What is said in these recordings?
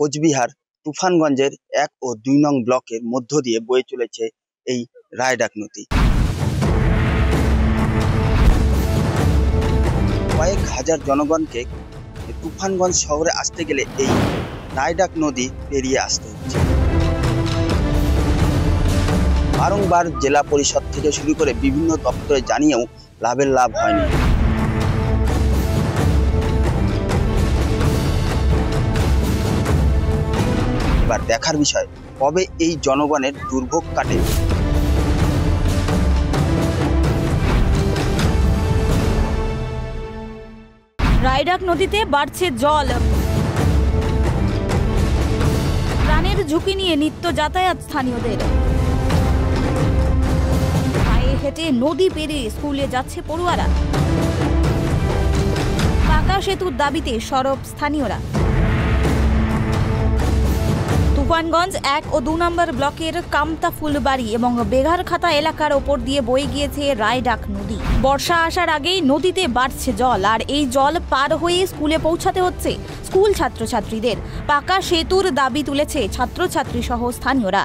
কোচবিহার তুফানগঞ্জের ১ ও ২ নং ব্লকের মধ্য দিয়ে বয়ে চলেছে এই রায়ডাক নদী। কয়েক হাজার জনগণকে তুফানগঞ্জ শহরে আসতে গেলে এই রায়ডাক নদী পেরিয়ে আসতে হচ্ছে। বারংবার জেলা পরিষদ থেকে শুরু করে বিভিন্ন দপ্তরে জানিয়েও লাভের লাভ হয়নি। এবার দেখার বিষয় কবে এই জনগণের দুর্ভোগ কাটে। রায়ডাক নদীতে বাড়ছে জল, প্রাণের ঝুঁকি নিয়ে নিত্য যাতায়াত স্থানীয়দের। পায়ে হেঁটে নদী পেরিয়ে স্কুলে যাচ্ছে পড়ুয়ারা। পাকা সেতুর দাবিতে সরব স্থানীয়রা। তুফানগঞ্জ ১ ও ২ নম্বর ব্লকের কামতা ফুলবাড়ি এবং বেঘারখাতা এলাকার ওপর দিয়ে বয়ে গিয়েছে রায়ডাক নদী। বর্ষা আসার আগেই নদীতে বাড়ছে জল, আর এই জল পার হয়ে স্কুলে পৌঁছাতে হচ্ছে স্কুল ছাত্রছাত্রীদের। পাকা সেতুর দাবি তুলেছে ছাত্রছাত্রী সহ স্থানীয়রা।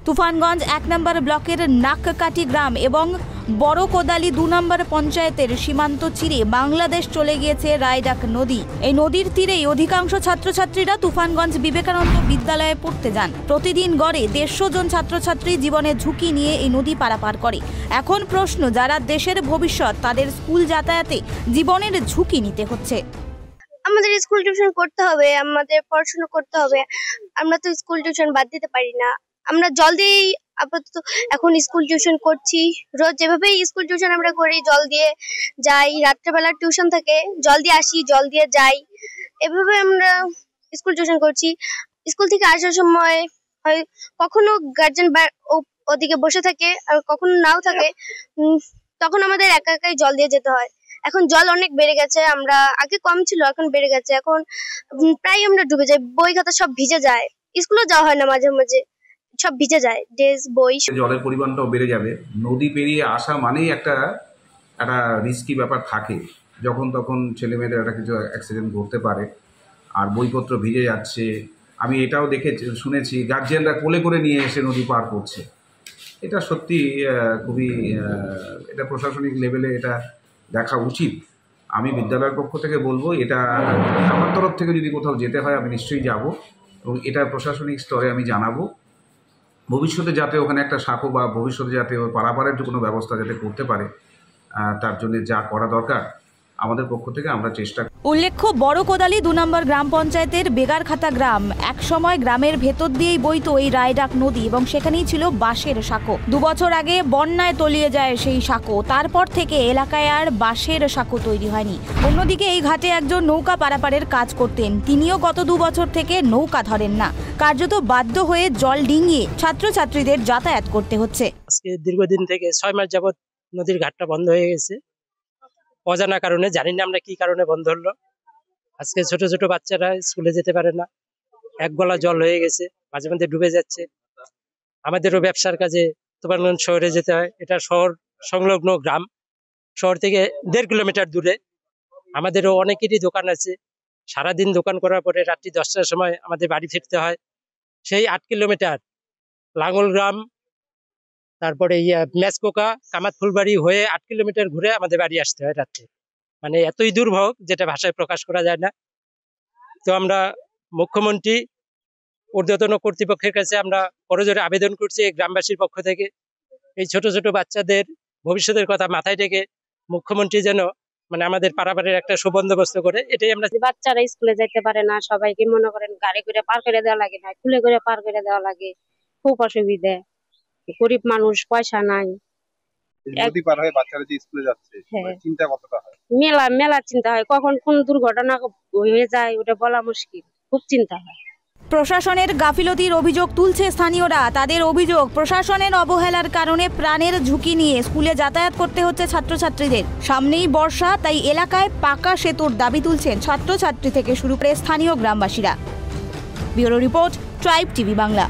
তুফানগঞ্জ ১ নম্বর ব্লকের নাককাটি গ্রাম এবং বড় কোদালি ২ নম্বর পঞ্চায়েতের সীমান্ত চিরে বাংলাদেশ চলে গিয়েছে রায়ডাক নদী। এই নদীর তীরেই অধিকাংশ ছাত্রছাত্রীরা তুফানগঞ্জ বিবেকানন্দ বিদ্যালয়ে পড়তে যান। প্রতিদিন গড়ে ১৫০ জন ছাত্রছাত্রী জীবনের ঝুঁকি নিয়ে এই নদী পারাপার করে। এখন প্রশ্ন, যারা দেশের ভবিষ্যৎ, তাদের স্কুল যাতায়াতে জীবনের ঝুঁকি নিতে হচ্ছে। আমাদের স্কুল টিউশন করতে হবে, আমাদের পড়াশোনা করতে হবে। আমরা তো স্কুল টিউশন বাদ দিতে পারি না। আমরা জল দিয়েই আপাতত এখন স্কুল টিউশন করছি। রোজ যেভাবেই স্কুল টিউশন আমরা করি, জল দিয়ে যাই, রাত্রেবেলা টিউশন থাকে, জল দিয়ে আসি, জল দিয়ে যাই, এভাবে আমরা স্কুল টিউশন করছি। স্কুল থেকে আসার সময় হয় কখনো গার্জেন ওদিকে বসে থাকে, আর কখনো নাও থাকে, তখন আমাদের একা একাই জল দিয়ে যেতে হয়। এখন জল অনেক বেড়ে গেছে, আমরা আগে কম ছিল, এখন বেড়ে গেছে। এখন প্রায় আমরা ডুবে যাই, বই খাতা সব ভিজে যায়, স্কুলে যাওয়া হয় না, মাঝে মাঝে সব ভিজে যায়, ড্রেস বই। জলের পরিমাণটাও বেড়ে যাবে। নদী পেরিয়ে আসা মানেই একটা রিস্কি ব্যাপার থাকে। যখন তখন ছেলে মেয়েদের একটা কিছু অ্যাক্সিডেন্ট ঘটতে পারে, আর বইপত্র ভিজে যাচ্ছে। আমি এটাও শুনেছি গার্জিয়ানরা কোলে করে নিয়ে এসে নদী পার করছে। এটা সত্যি খুবই এটা প্রশাসনিক লেভেলে এটা দেখা উচিত। আমি বিদ্যালয়ের পক্ষ থেকে বলবো, এটা আমার তরফ থেকে যদি কোথাও যেতে হয় আমি নিশ্চয়ই যাব, এবং এটা প্রশাসনিক স্তরে আমি জানাবো। ভবিষ্যতে যাতে ওখানে একটা শাখা বা ভবিষ্যতে যাতে ওই পারাপারের কোনো ব্যবস্থা যাতে করতে পারে, তার জন্য যা করা দরকার আমাদের পক্ষ থেকে আমরা চেষ্টা। উল্লেখ্য, বড় কোদালি ২ নম্বর গ্রাম পঞ্চায়েতের বেগারখাতা গ্রাম। এক সময় গ্রামের ভেতর দিয়েই বইতো এই রায়ডাক নদী এবং সেখানেই ছিল বাঁশের সাঁকো। ২ বছর আগে বন্যায় তলিয়ে যায় সেই সাঁকো। তারপর থেকে এলাকায় আর বাঁশের সাঁকো তৈরি হয়নি। অন্যদিকে এই ঘাটে একজন নৌকা পারাপারের কাজ করতেন, তিনিও গত ২ বছর থেকে নৌকা ধরেন না। কার্যত বাধ্য হয়ে জল ডিঙিয়ে ছাত্রছাত্রীদের যাতায়াত করতে হচ্ছে। আজকে দীর্ঘদিন থেকে ৬ মাস যাবৎ নদীর ঘাটটা বন্ধ হয়ে গেছে, অজানা কারণে। জানি না আমরা কি কারণে বন্ধ হলো। আজকে ছোট ছোট বাচ্চারা স্কুলে যেতে পারে না, এক গলা জল হয়ে গেছে, মাঝে মধ্যে ডুবে যাচ্ছে। আমাদেরও ব্যবসার কাজে তুফানগঞ্জ শহরে যেতে হয়। এটা শহর সংলগ্ন গ্রাম, শহর থেকে ১.৫ কিলোমিটার দূরে। আমাদেরও অনেকেরই দোকান আছে। সারাদিন দোকান করার পরে রাত্রি ১০টার সময় আমাদের বাড়ি ফিরতে হয়। সেই ৮ কিলোমিটার লাঙ্গল গ্রাম, তারপরে মেসকোকা, কামাত ফুলবাড়ি হয়ে ৮ কিলোমিটার ঘুরে আমাদের বাড়ি আসতে হয় রাত্রে। মানে এতই দুর্ভোগ যেটা ভাষায় প্রকাশ করা যায় না। তো আমরা মুখ্যমন্ত্রী, ঊর্ধ্বতন কর্তৃপক্ষের কাছে আমরা করজোরে আবেদন করছি গ্রামবাসীর পক্ষ থেকে, এই ছোট ছোট বাচ্চাদের ভবিষ্যতের কথা মাথায় রেখে মুখ্যমন্ত্রী যেন মানে আমাদের পারাপারের একটা সুবন্দোবস্ত করে। এটাই আমরা। বাচ্চারা স্কুলে যেতে পারে না, সবাইকে মনে করেন গাড়ি করে পার করে দেওয়া লাগে, না খুলে করে পার করে দেওয়া লাগে, খুব অসুবিধা। গরিব মানুষ, পয়সা নাই। নদী পার হয়ে বাচ্চারা যে স্কুলে যাচ্ছে, চিন্তা কতটা হয়? মেলা চিন্তা হয়, কখন কোন দুর্ঘটনা হয়ে যায় ওটা বলা মুশকিল, খুব চিন্তা হয়। প্রশাসনের গাফিলতির অভিযোগ তুলছে স্থানীয়রা। তাদের অভিযোগ, প্রশাসনের অবহেলার কারণে প্রাণের ঝুঁকি নিয়ে স্কুলে যাতায়াত করতে হচ্ছে ছাত্রছাত্রীদের। সামনেই বর্ষা, তাই এলাকায় পাকা সেতুর দাবি তুলছেন ছাত্রছাত্রী থেকে শুরু করে স্থানীয় গ্রামবাসীরা। Bureau report, tribe TV Bangla.